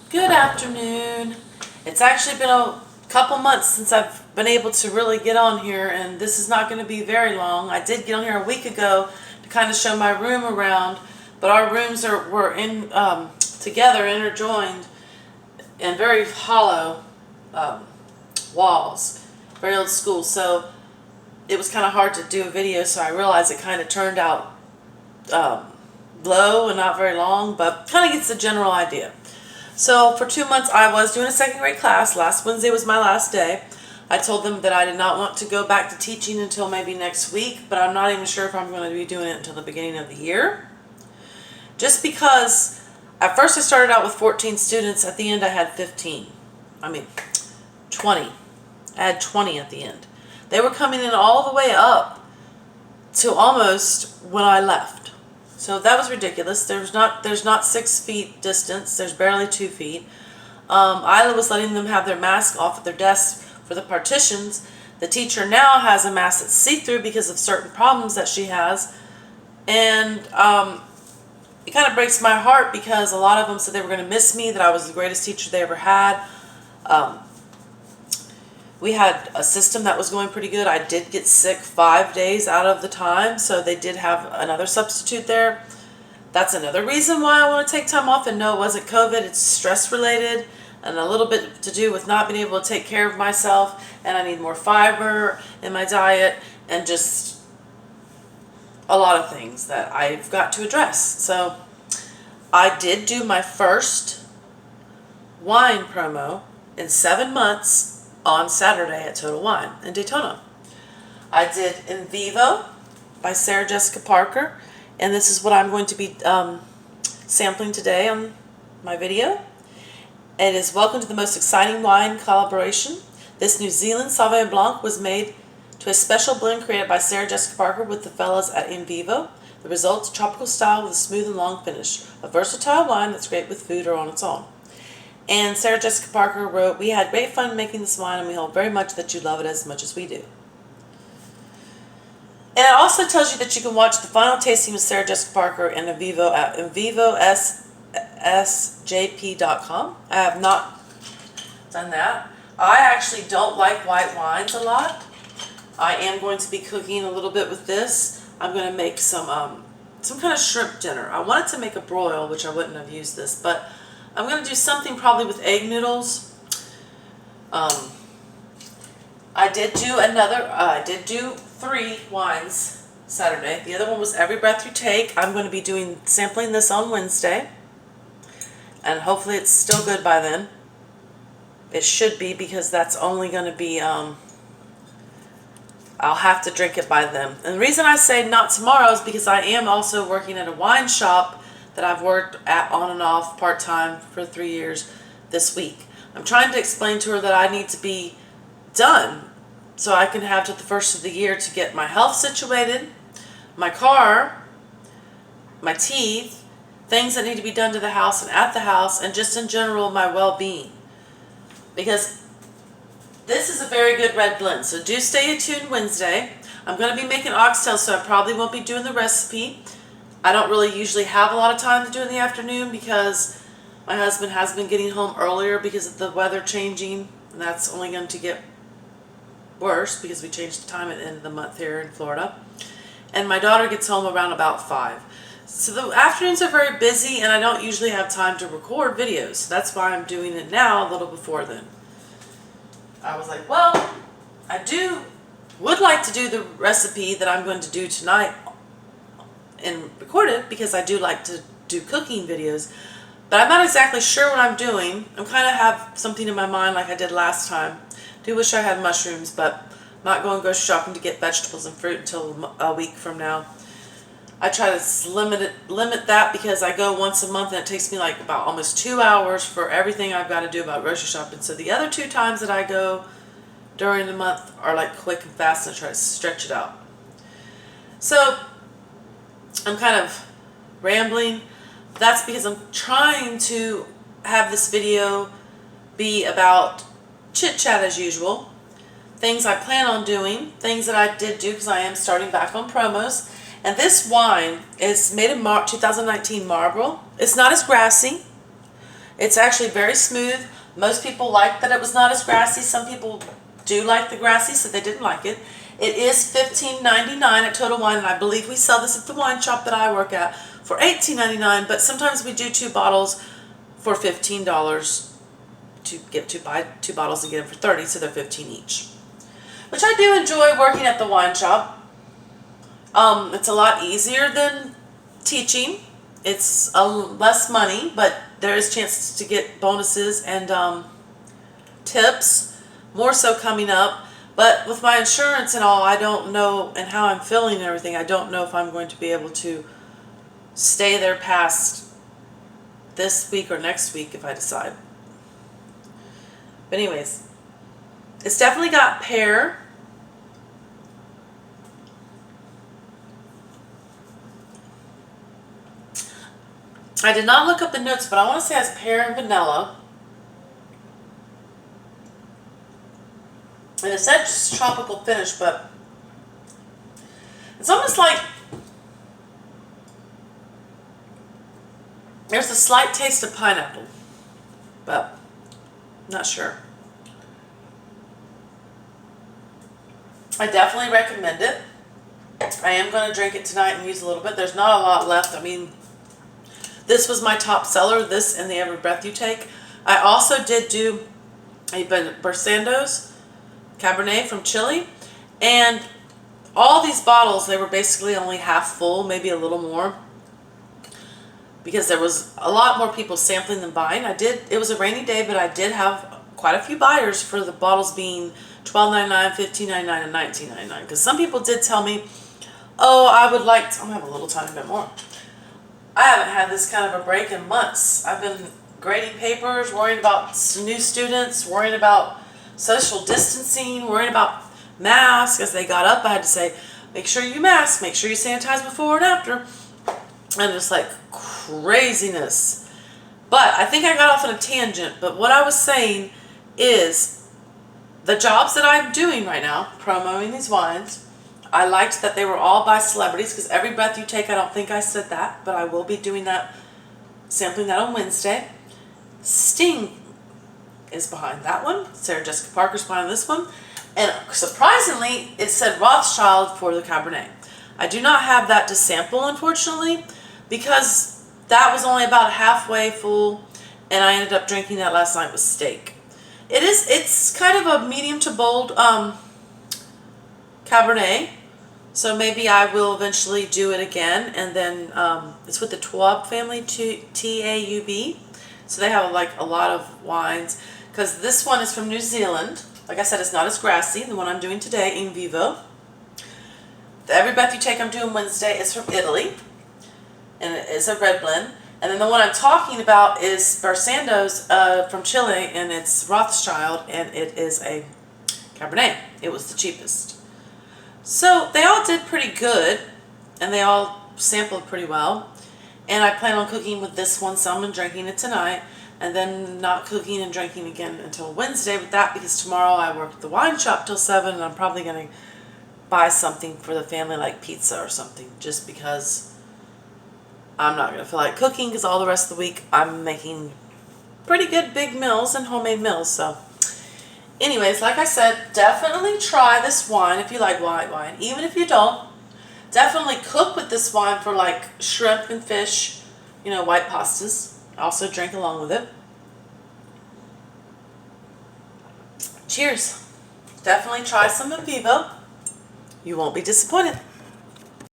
Good afternoon. It's actually been a couple months since I've been able to really get on here, and this is not going to be very long. I did get on here a week ago to kind of show my room around, but our rooms were in together, interjoined, and very hollow walls, very old school. So it was kind of hard to do a video, so I realized it kind of turned out low and not very long, but kind of gets the general idea. So for 2 months I was doing a second grade class. Last Wednesday was my last day. I told them that I did not want to go back to teaching until maybe next week, but I'm not even sure if I'm going to be doing it until the beginning of the year. Just because at first I started out with 14 students, at the end I had 20. I had 20 at the end. They were coming in all the way up to almost when I left. So that was ridiculous. There's not 6 feet distance. There's barely 2 feet. I was letting them have their mask off at their desks for the partitions. The teacher now has a mask that's see-through because of certain problems that she has. And it kind of breaks my heart because a lot of them said they were going to miss me, that I was the greatest teacher they ever had. We had a system that was going pretty good. I did get sick 5 days out of the time, so they did have another substitute there. That's another reason why I want to take time off. And no, it wasn't COVID. It's stress related and a little bit to do with not being able to take care of myself. And I need more fiber in my diet and just a lot of things that I've got to address. So I did do my first wine promo in 7 months on Saturday at Total Wine in Daytona. I did Invivo by Sarah Jessica Parker, and this is what I'm going to be sampling today on my video. It is Welcome to the Most Exciting Wine Collaboration. This New Zealand Sauvignon Blanc was made to a special blend created by Sarah Jessica Parker with the fellas at Invivo. The results, tropical style with a smooth and long finish. A versatile wine that's great with food or on its own. And Sarah Jessica Parker wrote, "We had great fun making this wine, and we hope very much that you love it as much as we do." And it also tells you that you can watch the final tasting with Sarah Jessica Parker and Invivo at invivosjp.com. I have not done that. I actually don't like white wines a lot. I am going to be cooking a little bit with this. I'm going to make some kind of shrimp dinner. I wanted to make a broil, which I wouldn't have used this, but I'm going to do something probably with egg noodles. I did do 3 wines Saturday. The other one was Every Breath You Take. I'm going to be sampling this on Wednesday. And hopefully it's still good by then. It should be, because that's only going to be, I'll have to drink it by then. And the reason I say not tomorrow is because I am also working at a wine shop that I've worked at on and off part-time for 3 years this week. I'm trying to explain to her that I need to be done so I can have to the first of the year to get my health situated, my car, my teeth, things that need to be done to the house and at the house, and just in general my well-being. Because this is a very good red blend, so do stay tuned Wednesday. I'm going to be making oxtails, so I probably won't be doing the recipe. I don't really usually have a lot of time to do in the afternoon because my husband has been getting home earlier because of the weather changing, and that's only going to get worse because we changed the time at the end of the month here in Florida. And my daughter gets home around about 5. So the afternoons are very busy, and I don't usually have time to record videos. So that's why I'm doing it now a little before then. I was like, well, I would like to do the recipe that I'm going to do tonight and record it, because I do like to do cooking videos, but I'm not exactly sure what I'm doing. I'm kind of have something in my mind like I did last time. Do wish I had mushrooms, but I'm not going grocery shopping to get vegetables and fruit until a week from now. I try to limit that because I go once a month, and it takes me like about almost 2 hours for everything I've got to do about grocery shopping. So the other 2 times that I go during the month are like quick and fast, and I try to stretch it out. So I'm kind of rambling. That's because I'm trying to have this video be about chit chat as usual, things I plan on doing, things that I did do because I am starting back on promos. And this wine is made in 2019 Marlborough. It's not as grassy. It's actually very smooth. Most people liked that it was not as grassy. Some people do like the grassy, so they didn't like it. It is $15.99 at Total Wine, and I believe we sell this at the wine shop that I work at for $18.99, but sometimes we do 2 bottles for $15 to buy 2 bottles and get them for $30, so they're $15 each. Which I do enjoy working at the wine shop. It's a lot easier than teaching. It's less money, but there is chances to get bonuses and tips, more so coming up. But with my insurance and all, I don't know, and how I'm feeling and everything, I don't know if I'm going to be able to stay there past this week or next week if I decide. But anyways, it's definitely got pear. I did not look up the notes, but I want to say it has pear and vanilla. And it said just tropical finish, but it's almost like there's a slight taste of pineapple, but I'm not sure. I definitely recommend it. I am going to drink it tonight and use a little bit. There's not a lot left. I mean, this was my top seller, this and the Every Breath You Take. I also did do a Barsando's Cabernet from Chile, and all these bottles, they were basically only half full, maybe a little more, because there was a lot more people sampling than buying. It was a rainy day, but I did have quite a few buyers for the bottles being $12.99, $15.99, and $19.99, because some people did tell me, oh, I'm gonna have a little tiny bit more. I haven't had this kind of a break in months. I've been grading papers, worrying about new students, worrying about social distancing, worrying about masks. As they got up, I had to say, make sure you mask, make sure you sanitize before and after. And just like craziness. But I think I got off on a tangent. But what I was saying is the jobs that I'm doing right now, promoting these wines, I liked that they were all by celebrities, because Every Breath You Take, I don't think I said that, but I will be doing that, sampling that on Wednesday. Sting is behind that one. Sarah Jessica Parker's behind this one. And surprisingly, it said Rothschild for the Cabernet. I do not have that to sample, unfortunately, because that was only about halfway full, and I ended up drinking that last night with steak. It's kind of a medium to bold Cabernet, so maybe I will eventually do it again. And then it's with the Taub family, Taub. So they have like a lot of wines, because this one is from New Zealand. Like I said, it's not as grassy. The one I'm doing today, Invivo. The Every Breath You Take I'm doing Wednesday is from Italy, and it is a red blend. And then the one I'm talking about is Barsando's from Chile, and it's Rothschild, and it is a Cabernet. It was the cheapest. So they all did pretty good, and they all sampled pretty well. And I plan on cooking with this one some and drinking it tonight, and then not cooking and drinking again until Wednesday with that, because tomorrow I work at the wine shop till 7, and I'm probably going to buy something for the family, like pizza or something, just because I'm not going to feel like cooking, because all the rest of the week I'm making pretty good big meals and homemade meals. So anyways, like I said, definitely try this wine if you like white wine. Even if you don't, definitely cook with this wine for like shrimp and fish, white pastas. Also drink along with it. Cheers. Definitely try some Invivo. You won't be disappointed.